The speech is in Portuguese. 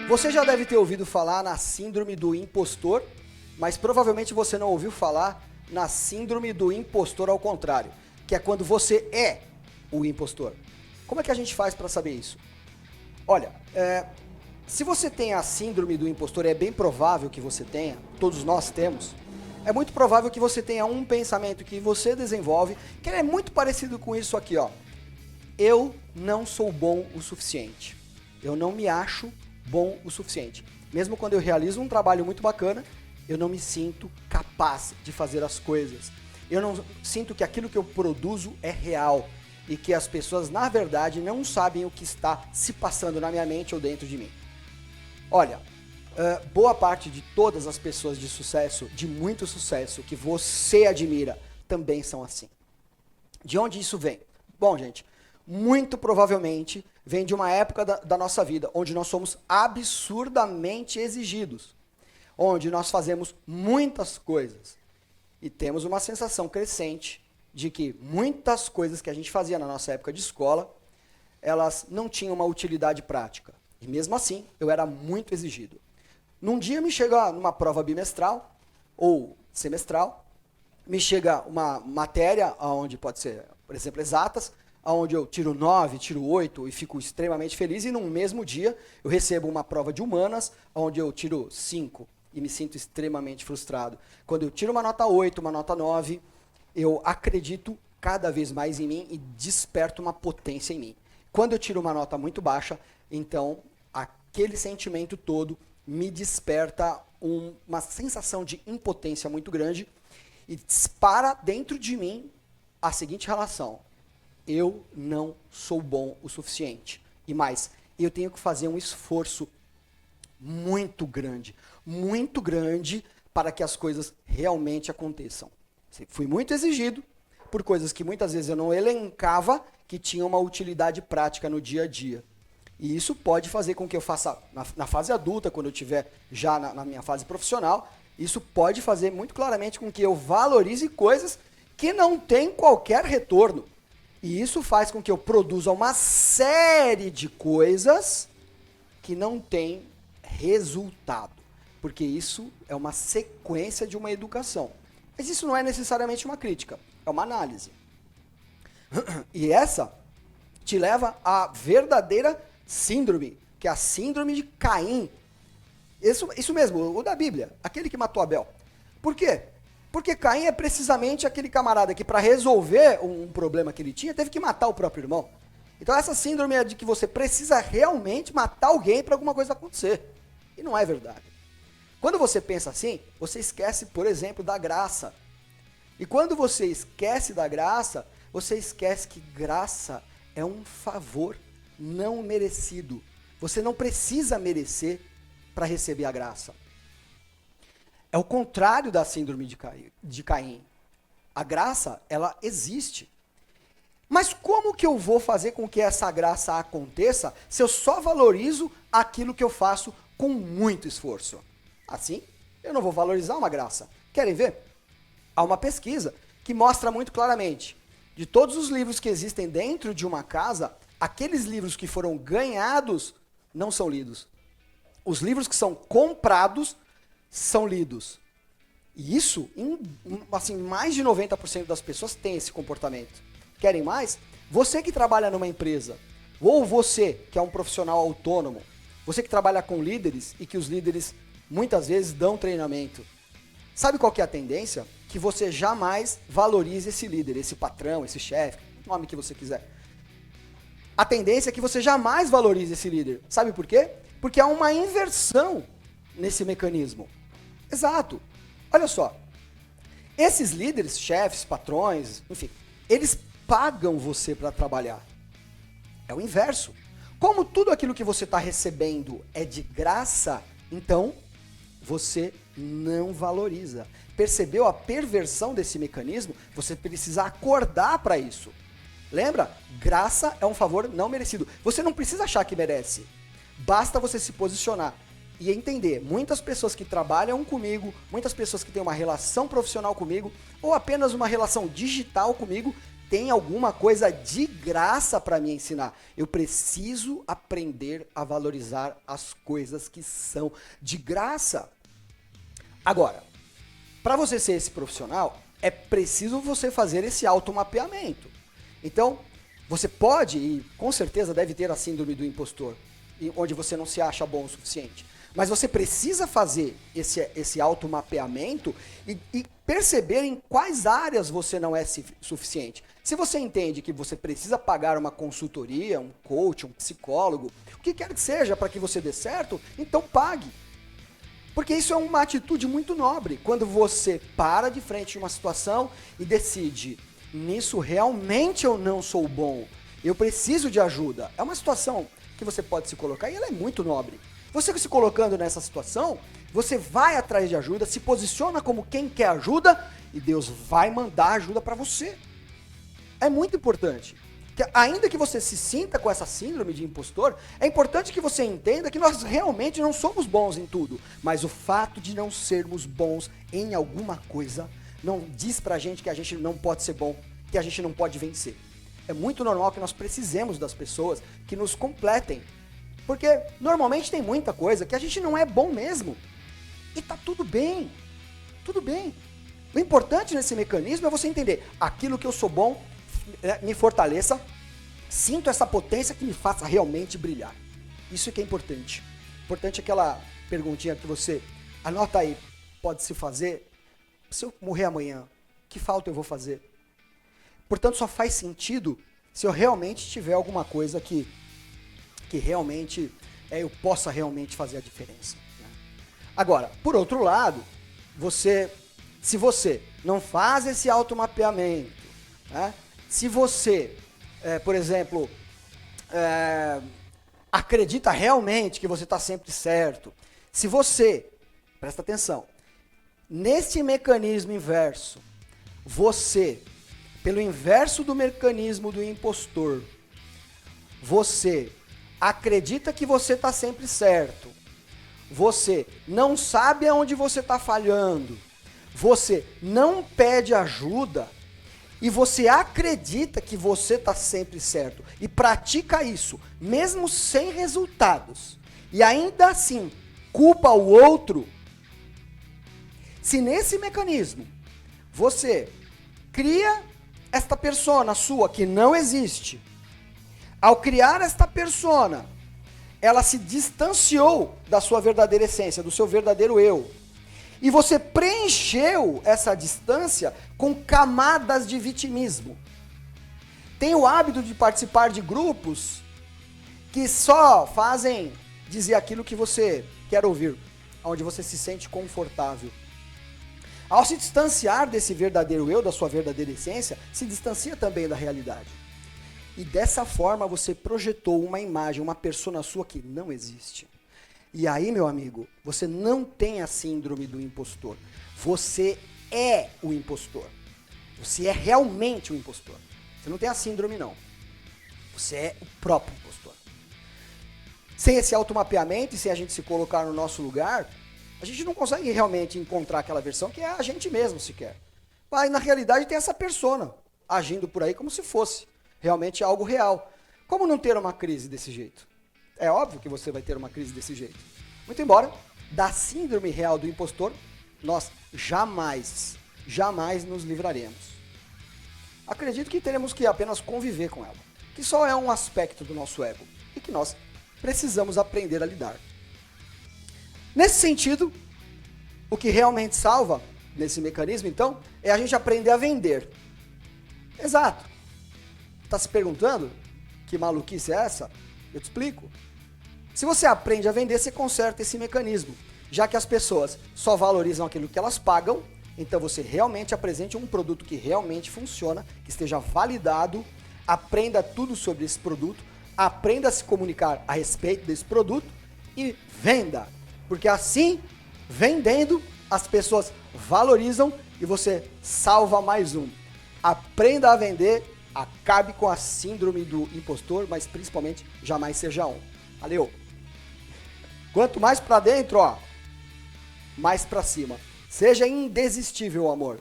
Você já deve ter ouvido falar na síndrome do impostor, mas provavelmente você não ouviu falar na síndrome do impostor ao contrário, que é quando você é o impostor. Como é que a gente faz para saber isso? Olha, se você tem a síndrome do impostor, é bem provável que você tenha, todos nós temos, é muito provável que você tenha um pensamento que você desenvolve, que é muito parecido com isso aqui, ó. Eu não sou bom o suficiente. Eu não me acho bom o suficiente. Mesmo quando eu realizo um trabalho muito bacana, eu não me sinto capaz de fazer as coisas. Eu não sinto que aquilo que eu produzo é real e que as pessoas, na verdade, não sabem o que está se passando na minha mente ou dentro de mim. Olha, boa parte de todas as pessoas de sucesso, de muito sucesso, que você admira, também são assim. De onde isso vem? Bom, gente, muito provavelmente vem de uma época da nossa vida onde nós somos absurdamente exigidos, onde nós fazemos muitas coisas e temos uma sensação crescente de que muitas coisas que a gente fazia na nossa época de escola, elas não tinham uma utilidade prática. E mesmo assim, eu era muito exigido. Num dia me chega numa prova bimestral ou semestral, me chega uma matéria, onde pode ser, por exemplo, exatas, onde eu tiro 9, tiro 8 e fico extremamente feliz, e num mesmo dia eu recebo uma prova de humanas, onde eu tiro 5 e me sinto extremamente frustrado. Quando eu tiro uma nota 8, uma nota 9, eu acredito cada vez mais em mim e desperto uma potência em mim. Quando eu tiro uma nota muito baixa, então aquele sentimento todo me desperta uma sensação de impotência muito grande e dispara dentro de mim a seguinte relação: eu não sou bom o suficiente. E mais, eu tenho que fazer um esforço muito grande para que as coisas realmente aconteçam. Fui muito exigido por coisas que muitas vezes eu não elencava que tinham uma utilidade prática no dia a dia. E isso pode fazer com que eu faça, na fase adulta, quando eu estiver já na minha fase profissional, isso pode fazer muito claramente com que eu valorize coisas que não têm qualquer retorno. E isso faz com que eu produza uma série de coisas que não têm resultado. Porque isso é uma sequência de uma educação. Mas isso não é necessariamente uma crítica, é uma análise. E essa te leva à verdadeira síndrome, que é a síndrome de Caim. Isso mesmo, o da Bíblia, aquele que matou Abel. Por quê? Porque Caim é precisamente aquele camarada que, para resolver um problema que ele tinha, teve que matar o próprio irmão. Então essa síndrome é de que você precisa realmente matar alguém para alguma coisa acontecer. E não é verdade. Quando você pensa assim, você esquece, por exemplo, da graça. E quando você esquece da graça, você esquece que graça é um favor não merecido. Você não precisa merecer para receber a graça. É o contrário da síndrome de Caim. A graça, ela existe. Mas como que eu vou fazer com que essa graça aconteça se eu só valorizo aquilo que eu faço com muito esforço? Assim, eu não vou valorizar uma graça. Querem ver? Há uma pesquisa que mostra muito claramente, de todos os livros que existem dentro de uma casa, aqueles livros que foram ganhados não são lidos. Os livros que são comprados são lidos. E isso, assim, mais de 90% das pessoas têm esse comportamento. Querem mais? Você que trabalha numa empresa, ou você que é um profissional autônomo, você que trabalha com líderes e que os líderes muitas vezes dão treinamento. Sabe qual que é a tendência? Que você jamais valorize esse líder, esse patrão, esse chefe, o nome que você quiser. A tendência é que você jamais valorize esse líder. Sabe por quê? Porque há uma inversão nesse mecanismo. Exato. Olha só. Esses líderes, chefes, patrões, enfim, eles pagam você para trabalhar. É o inverso. Como tudo aquilo que você está recebendo é de graça, então você não valoriza. Percebeu a perversão desse mecanismo? Você precisa acordar para isso. Lembra? Graça é um favor não merecido. Você não precisa achar que merece. Basta você se posicionar e entender. Muitas pessoas que trabalham comigo, muitas pessoas que têm uma relação profissional comigo, ou apenas uma relação digital comigo, tem alguma coisa de graça para me ensinar. Eu preciso aprender a valorizar as coisas que são de graça. Agora, para você ser esse profissional, é preciso você fazer esse automapeamento. Então, você pode, e com certeza deve ter a síndrome do impostor, onde você não se acha bom o suficiente. Mas você precisa fazer esse automapeamento e perceber em quais áreas você não é suficiente. Se você entende que você precisa pagar uma consultoria, um coach, um psicólogo, o que quer que seja para que você dê certo, então pague. Porque isso é uma atitude muito nobre. Quando você para de frente de uma situação e decide, nisso realmente eu não sou bom, eu preciso de ajuda. É uma situação que você pode se colocar e ela é muito nobre. Você se colocando nessa situação, você vai atrás de ajuda, se posiciona como quem quer ajuda e Deus vai mandar ajuda para você. É muito importante. Que ainda que você se sinta com essa síndrome de impostor, é importante que você entenda que nós realmente não somos bons em tudo. Mas o fato de não sermos bons em alguma coisa não diz pra gente que a gente não pode ser bom, que a gente não pode vencer. É muito normal que nós precisemos das pessoas que nos completem. Porque normalmente tem muita coisa que a gente não é bom mesmo. E tá tudo bem. Tudo bem. O importante nesse mecanismo é você entender aquilo que eu sou bom, me fortaleça, sinto essa potência que me faça realmente brilhar. Isso que é importante. Importante é aquela perguntinha que você anota aí, pode se fazer, se eu morrer amanhã, que falta eu vou fazer? Portanto, só faz sentido se eu realmente tiver alguma coisa que realmente eu possa realmente fazer a diferença. Né? Agora, por outro lado, se você não faz esse automapeamento, né? Se você, por exemplo, acredita realmente que você está sempre certo, se você, presta atenção, nesse mecanismo inverso, você, pelo inverso do mecanismo do impostor, você acredita que você está sempre certo, você não sabe aonde você está falhando, você não pede ajuda e você acredita que você está sempre certo e pratica isso, mesmo sem resultados, e ainda assim culpa o outro, se nesse mecanismo você cria esta persona sua que não existe, ao criar esta persona, ela se distanciou da sua verdadeira essência, do seu verdadeiro eu. E você preencheu essa distância com camadas de vitimismo. Tem o hábito de participar de grupos que só fazem dizer aquilo que você quer ouvir, onde você se sente confortável. Ao se distanciar desse verdadeiro eu, da sua verdadeira essência, se distancia também da realidade. E dessa forma você projetou uma imagem, uma persona sua que não existe. E aí, meu amigo, você não tem a síndrome do impostor. Você é o impostor. Você é realmente o impostor. Você não tem a síndrome, não. Você é o próprio impostor. Sem esse automapeamento e sem a gente se colocar no nosso lugar, a gente não consegue realmente encontrar aquela versão que é a gente mesmo sequer. Mas na realidade tem essa persona agindo por aí como se fosse realmente algo real. Como não ter uma crise desse jeito? É óbvio que você vai ter uma crise desse jeito. Muito embora, da síndrome real do impostor, nós jamais nos livraremos. Acredito que teremos que apenas conviver com ela, que só é um aspecto do nosso ego e que nós precisamos aprender a lidar. Nesse sentido, o que realmente salva nesse mecanismo, então, é a gente aprender a vender. Exato. Está se perguntando que maluquice é essa? Eu te explico. Se você aprende a vender, você conserta esse mecanismo. Já que as pessoas só valorizam aquilo que elas pagam, então você realmente apresente um produto que realmente funciona, que esteja validado, aprenda tudo sobre esse produto, aprenda a se comunicar a respeito desse produto e venda. Porque assim, vendendo, as pessoas valorizam e você salva mais um. Aprenda a vender. Acabe com a síndrome do impostor, mas principalmente jamais seja um. Valeu! Quanto mais pra dentro, ó, mais pra cima. Seja indesistível, amor.